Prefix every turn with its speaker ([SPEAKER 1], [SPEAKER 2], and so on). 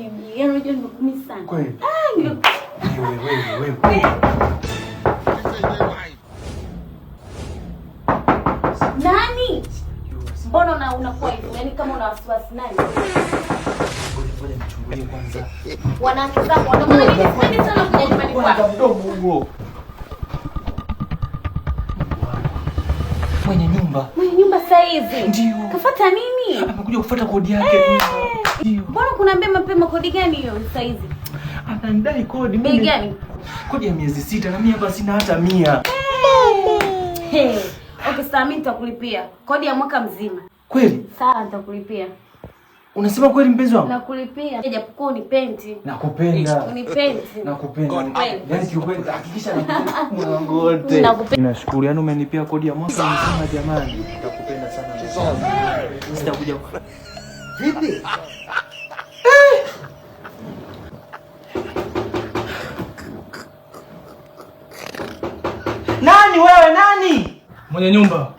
[SPEAKER 1] baby. Yaani unajua nimekumisi sana.
[SPEAKER 2] Kweli? Wewe.
[SPEAKER 1] Nani? Mbona unakuwa hivyo? Yaani kama una wasiwasi nani?
[SPEAKER 2] Ngoja nichungulie kwanza.
[SPEAKER 1] Wanawake zako wanaona sana kuja nyumbani kwako.
[SPEAKER 2] Mdomo huo. Mwenye nyumba
[SPEAKER 1] Sasa hivi.
[SPEAKER 2] Ndio.
[SPEAKER 1] Kafuata nini?
[SPEAKER 2] Amekuja kufuata kodi yake.
[SPEAKER 1] Ndio. Mbona kunaambia mapema kodi gani hiyo sasa hivi?
[SPEAKER 2] Anadai kodi
[SPEAKER 1] Bei gani?
[SPEAKER 2] Kodi ya miezi 6 na mimi hapa sina hata 100.
[SPEAKER 1] Okay, sasa mimi nitakulipia kodi ya mwaka mzima.
[SPEAKER 2] Kweli?
[SPEAKER 1] Sawa, nitakulipia.
[SPEAKER 2] Unasema kweli mpenzi wangu?
[SPEAKER 1] Nakulipia. Japokuwa unipendi.
[SPEAKER 2] Nakupenda.
[SPEAKER 1] Unipendi.
[SPEAKER 2] Nakupenda. Yaani kiukweli hakikisha nakupenda mwanangu wote. Nashukuru, yaani umenipia kodi ya mwaka mzima jamani. Nakupenda sana. Sitakuja. Vipi? Nani wewe nani?
[SPEAKER 3] Mwenye nyumba.